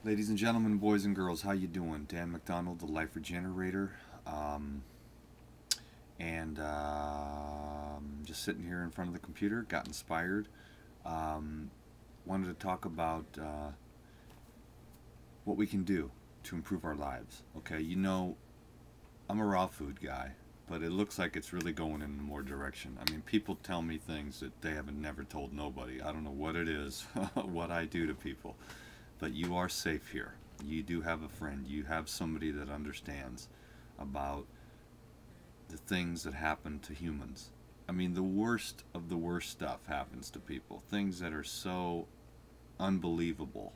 Ladies and gentlemen, boys and girls, how you doing? Dan McDonald, the LifeRegenerator, just sitting here in front of the computer. Got inspired. Wanted to talk about what we can do to improve our lives. Okay, you know, I'm a raw food guy, but it looks like it's really going in more direction. I mean, people tell me things that they haven't never told nobody. I don't know what it is, what I do to people. But you are safe here. You do have a friend. You have somebody that understands about the things that happen to humans. I mean, the worst of the worst stuff happens to people. Things that are so unbelievable.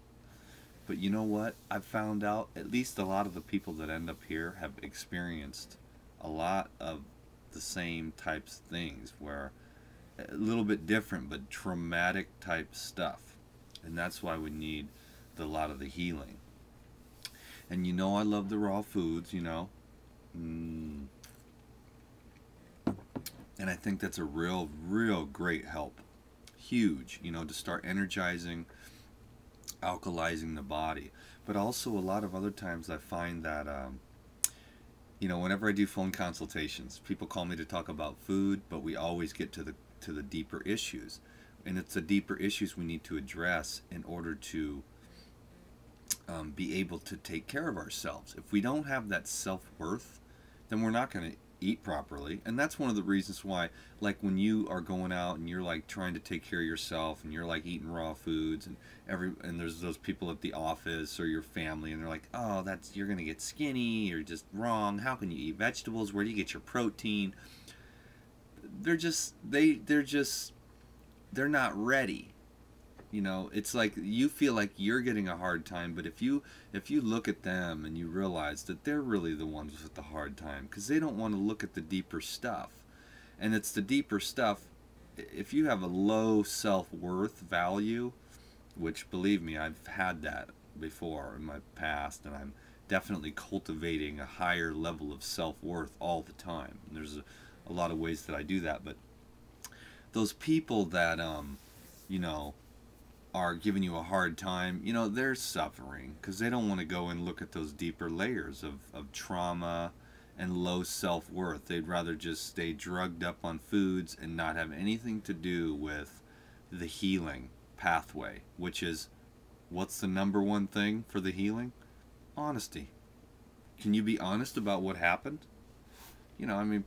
But you know what? I've found out at least a lot of the people that end up here have experienced a lot of the same types of things, where a little bit different but traumatic type stuff. And that's why we need a lot of the healing. And you know, I love the raw foods, you know. And I think that's a real great help. Huge, you know, to start energizing, alkalizing the body. But also a lot of other times I find that, you know, whenever I do phone consultations, people call me to talk about food, but we always get to the deeper issues. And it's the deeper issues we need to address in order to be able to take care of ourselves. If we don't have that self-worth, then we're not going to eat properly. And that's one of the reasons why, like, when you are going out and you're like trying to take care of yourself and you're like eating raw foods, and there's those people at the office or your family, and they're like, oh, you're going to get skinny, you're just wrong, how can you eat vegetables, where do you get your protein? They're not ready. You know, it's like you feel like you're getting a hard time, but if you look at them and you realize that they're really the ones with the hard time, because they don't want to look at the deeper stuff. And it's the deeper stuff. If you have a low self-worth value, which, believe me, I've had that before in my past, and I'm definitely cultivating a higher level of self-worth all the time. And there's a lot of ways that I do that, but those people that you know, are giving you a hard time, you know, they're suffering because they don't want to go and look at those deeper layers of trauma and low self-worth. They'd rather just stay drugged up on foods and not have anything to do with the healing pathway, which is, what's the number one thing for the healing? Honesty. Can you be honest about what happened? You know, I mean,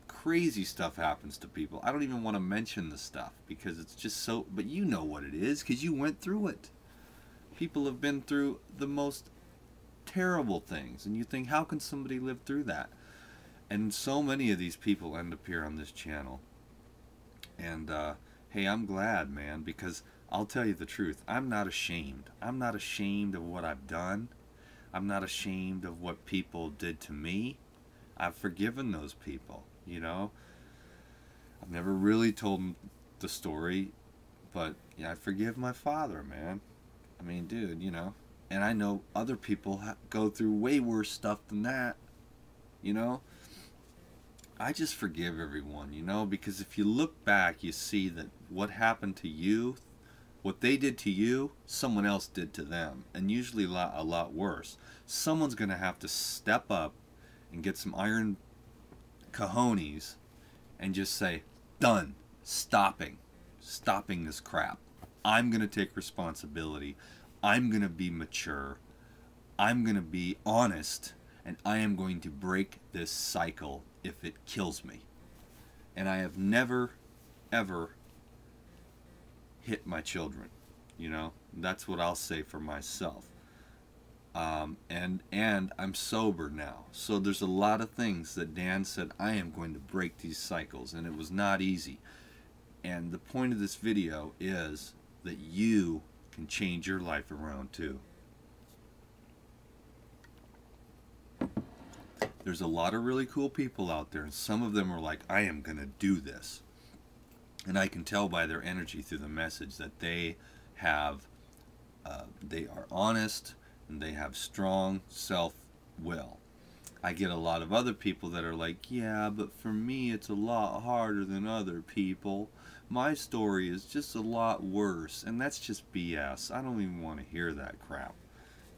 crazy stuff happens to people. I don't even want to mention the stuff because it's just so, but you know what it is because you went through it. People have been through the most terrible things, and you think, how can somebody live through that? And so many of these people end up here on this channel. And hey, I'm glad, man, because I'll tell you the truth. I'm not ashamed. I'm not ashamed of what I've done. I'm not ashamed of what people did to me. I've forgiven those people. You know, I've never really told the story, but yeah, I forgive my father, man. I mean, dude, you know, and I know other people go through way worse stuff than that, you know. I just forgive everyone, you know, because if you look back, you see that what happened to you, what they did to you, someone else did to them, and usually a lot worse. Someone's going to have to step up and get some iron cojones and just say, done, stopping this crap. I'm going to take responsibility. I'm going to be mature. I'm going to be honest, and I am going to break this cycle if it kills me. And I have never, ever hit my children. You know, that's what I'll say for myself. And I'm sober now. So there's a lot of things that Dan said, I am going to break these cycles, and it was not easy. And the point of this video is that you can change your life around too. There's a lot of really cool people out there, and some of them are like, I am going to do this. And I can tell by their energy through the message that they are honest, and they have strong self-will. I get a lot of other people that are like, yeah, but for me it's a lot harder than other people. My story is just a lot worse. And that's just BS. I don't even want to hear that crap.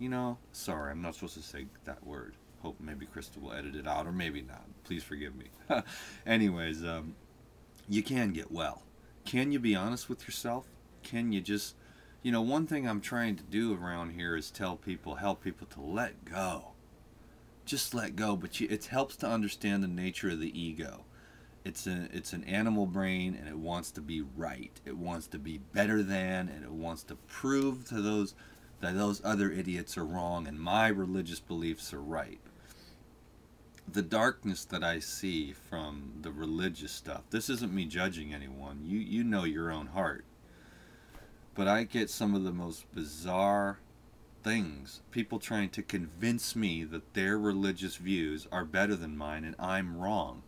You know, sorry, I'm not supposed to say that word. Hope maybe Crystal will edit it out, or maybe not. Please forgive me. Anyways, you can get well. Can you be honest with yourself? Can you just, you know, one thing I'm trying to do around here is tell people, help people to let go. Just let go. But it helps to understand the nature of the ego. It's an animal brain, and it wants to be right. It wants to be better than, and it wants to prove to those that those other idiots are wrong and my religious beliefs are right. The darkness that I see from the religious stuff, this isn't me judging anyone. You know your own heart. But I get some of the most bizarre things. People trying to convince me that their religious views are better than mine and I'm wrong.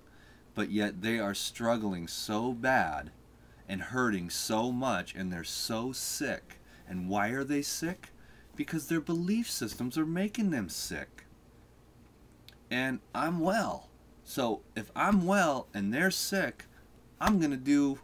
But yet they are struggling so bad and hurting so much, and they're so sick. And why are they sick? Because their belief systems are making them sick. And I'm well. So if I'm well and they're sick, I'm going to do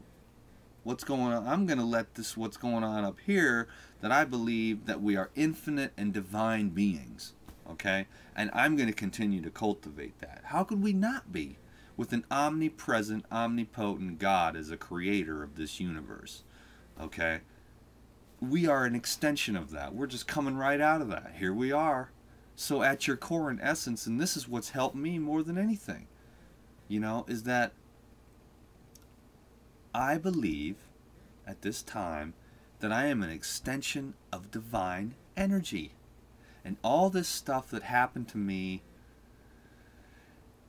what's going on. I'm going to let this, what's going on up here, that I believe that we are infinite and divine beings. Okay? And I'm going to continue to cultivate that. How could we not be? With an omnipresent, omnipotent God as a creator of this universe. Okay? We are an extension of that. We're just coming right out of that. Here we are. So at your core and essence, and this is what's helped me more than anything, you know, is that I believe at this time that I am an extension of divine energy. And all this stuff that happened to me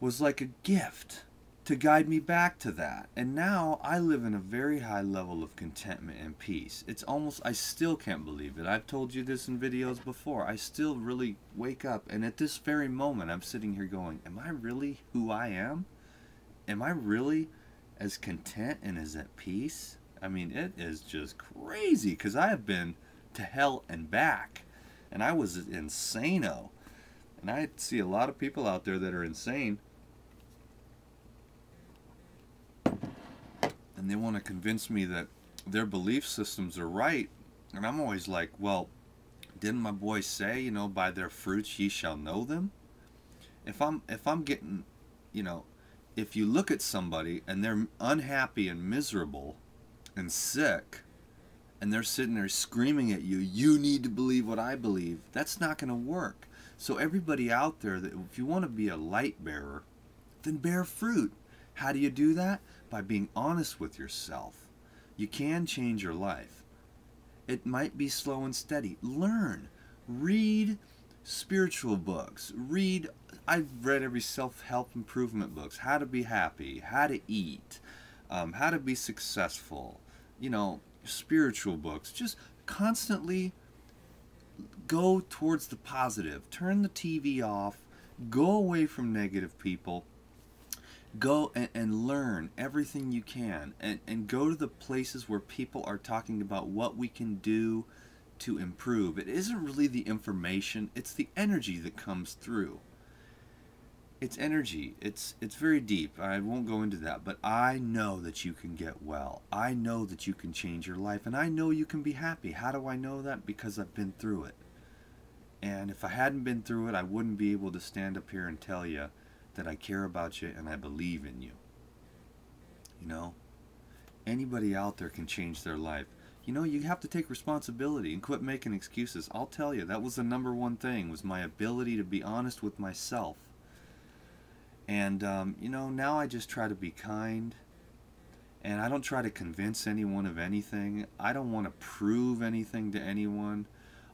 was like a gift to guide me back to that. And now I live in a very high level of contentment and peace. It's almost, I still can't believe it. I've told you this in videos before. I still really wake up, and at this very moment I'm sitting here going, am I really who I am? Am I really as content and as at peace? I mean, it is just crazy, because I have been to hell and back, and I was insano. And I see a lot of people out there that are insane, and they want to convince me that their belief systems are right. And I'm always like, well, didn't my boy say, you know, by their fruits ye shall know them? If I'm getting, you know, if you look at somebody and they're unhappy and miserable and sick, and they're sitting there screaming at you, you need to believe what I believe, that's not going to work. So everybody out there, that if you want to be a light bearer, then bear fruit. How do you do that? By being honest with yourself. You can change your life. It might be slow and steady. Learn. Read spiritual books. I've read every self-help improvement books. How to be happy. How to eat. How to be successful. You know, spiritual books. Just constantly go towards the positive. Turn the TV off. Go away from negative people. Go and learn everything you can, and go to the places where people are talking about what we can do to improve. It isn't really the information, it's the energy that comes through. It's energy. It's very deep. I won't go into that, but I know that you can get well. I know that you can change your life, and I know you can be happy. How do I know that? Because I've been through it. And if I hadn't been through it, I wouldn't be able to stand up here and tell you that I care about you and I believe in you. You know, anybody out there can change their life. You know, you have to take responsibility and quit making excuses. I'll tell you, that was the number one thing, was my ability to be honest with myself. And, you know, now I just try to be kind, and I don't try to convince anyone of anything. I don't want to prove anything to anyone.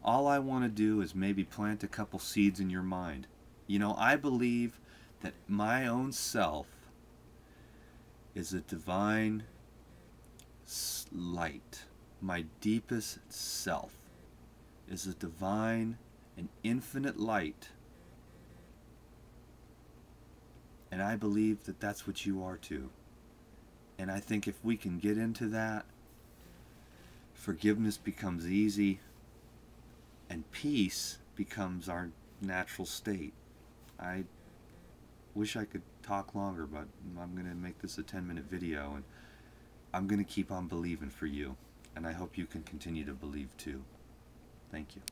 All I want to do is maybe plant a couple seeds in your mind. You know, I believe that my own self is a divine light. My deepest self is a divine and infinite light. And I believe that that's what you are too. And I think if we can get into that, forgiveness becomes easy, and peace becomes our natural state. I wish I could talk longer, but I'm going to make this a 10-minute video, and I'm going to keep on believing for you, and I hope you can continue to believe too. Thank you.